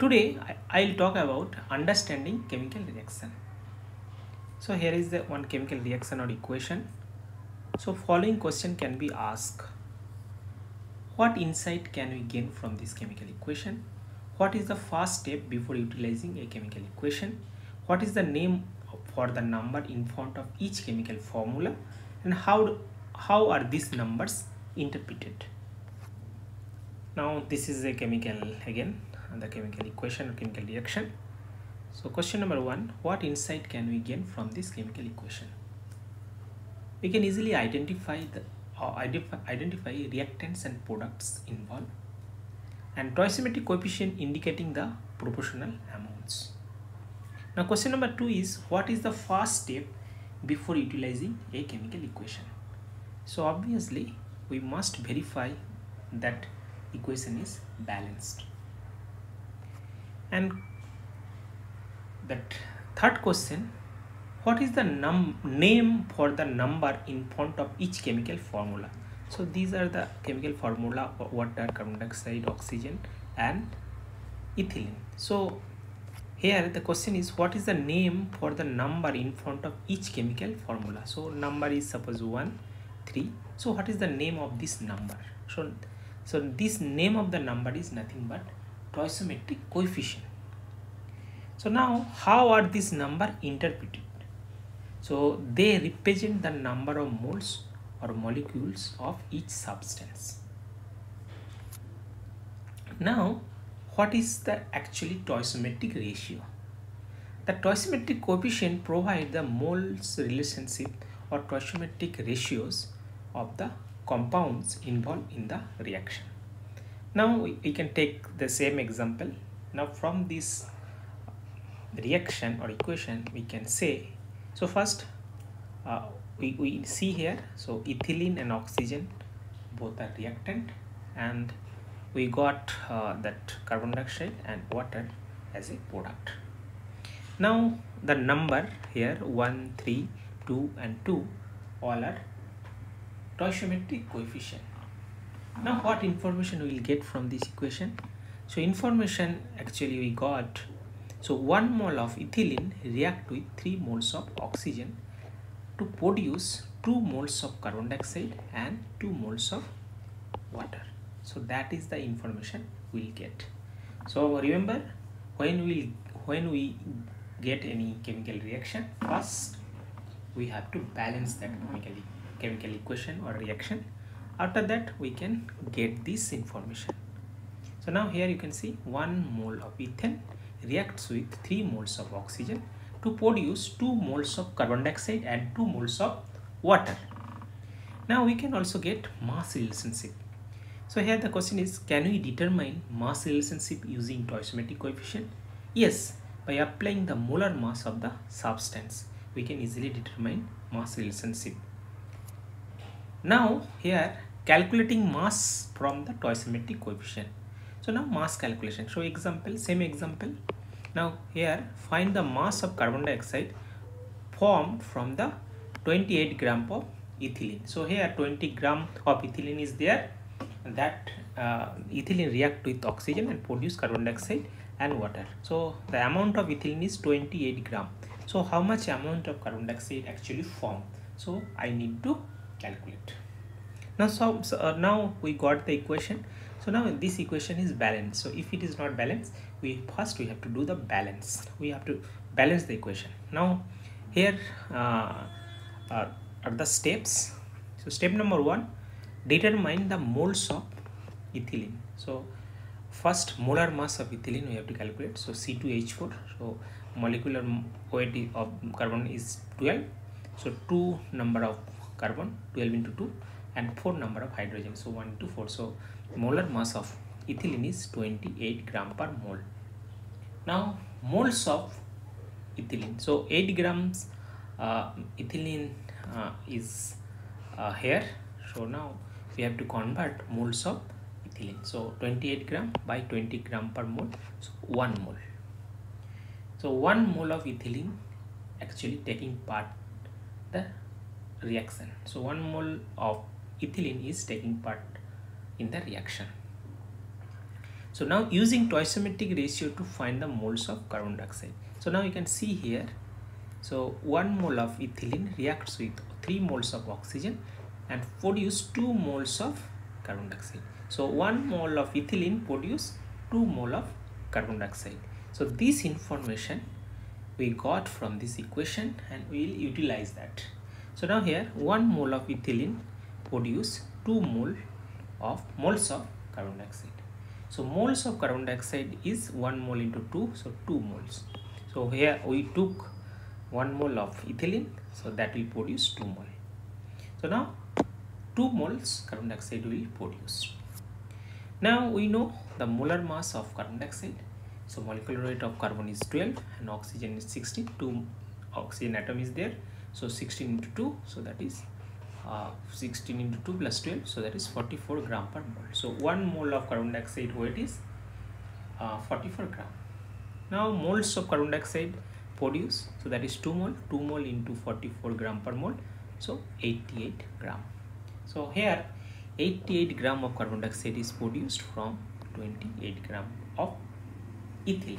Today I'll talk about understanding chemical reaction. So here is the one chemical reaction or equation. So following question can be asked. What insight can we gain from this chemical equation? What is the first step before utilizing a chemical equation? What is the name for the number in front of each chemical formula? And how are these numbers interpreted? Now this is a chemical again, the chemical equation or chemical reaction. So question number 1, what insight can we gain from this chemical equation? We can easily identify reactants and products involved, and stoichiometric coefficient indicating the proportional amounts. Now question number 2 is, what is the first step before utilizing a chemical equation? So obviously we must verify that equation is balanced. And that third question, what is the name for the number in front of each chemical formula? So these are the chemical formula: water, carbon dioxide, oxygen and ethylene. So here the question is, what is the name for the number in front of each chemical formula? So number is suppose 1, 3. So what is the name of this number? So this name of the number is nothing but stoichiometric coefficient. So now how are these numbers interpreted? So they represent the number of moles or molecules of each substance. Now what is the actually stoichiometric ratio? The stoichiometric coefficient provides the moles relationship or stoichiometric ratios of the compounds involved in the reaction. Now we can take the same example. Now from this reaction or equation we can say, so first we see here, so ethylene and oxygen both are reactant, and we got that carbon dioxide and water as a product. Now the number here 1, 3, 2 and 2 all are stoichiometric coefficient. Now what information we will get from this equation? So information actually we got, so 1 mole of ethylene react with 3 moles of oxygen to produce 2 moles of carbon dioxide and 2 moles of water. So that is the information we'll get. So remember, when we get any chemical reaction, first we have to balance that chemical equation or reaction. After that we can get this information. So now here you can see 1 mole of ethane reacts with 3 moles of oxygen to produce 2 moles of carbon dioxide and 2 moles of water. Now we can also get mass relationship. So here the question is, can we determine mass relationship using stoichiometric coefficient? Yes, by applying the molar mass of the substance we can easily determine mass relationship. Now here calculating mass from the stoichiometric coefficient. So now mass calculation. So same example. Now here find the mass of carbon dioxide formed from the 28 gram of ethylene. So here 20 gram of ethylene is there, and that ethylene react with oxygen and produce carbon dioxide and water. So the amount of ethylene is 28 gram. So how much amount of carbon dioxide actually formed? So I need to calculate. Now now we got the equation. So now this equation is balanced. So if it is not balanced, we have to do the balance. We have to balance the equation. Now here are the steps. So step number 1, determine the moles of ethylene. So first molar mass of ethylene we have to calculate. So C2H4. So molecular weight of carbon is 12. So 2 number of carbon, 12 into 2, and 4 number of hydrogen, so 1 to 4. So molar mass of ethylene is 28 gram per mole. Now moles of ethylene, so 8 grams ethylene is here. So now we have to convert moles of ethylene. So 28 gram by 20 gram per mole, so 1 mole. So 1 mole of ethylene actually taking part the reaction. So 1 mole of ethylene is taking part in the reaction. So now using stoichiometric ratio to find the moles of carbon dioxide. So now you can see here, so 1 mole of ethylene reacts with 3 moles of oxygen and produce 2 moles of carbon dioxide. So 1 mole of ethylene produce 2 mole of carbon dioxide. So this information we got from this equation and we will utilize that. So now here 1 mole of ethylene produce 2 moles of carbon dioxide. So moles of carbon dioxide is 1 mole into 2, so 2 moles. So here we took 1 mole of ethylene, so that will produce 2 mole. So now 2 moles carbon dioxide will produce. Now we know the molar mass of carbon dioxide. So molecular weight of carbon is 12 and oxygen is 16. 2 oxygen atom is there. So 16 into 2, so that is 16 into 2 plus 12, so that is 44 gram per mole. So 1 mole of carbon dioxide weight is 44 gram. Now moles of carbon dioxide produce, so that is 2 mole into 44 gram per mole, so 88 gram. So here 88 gram of carbon dioxide is produced from 28 gram of ethylene.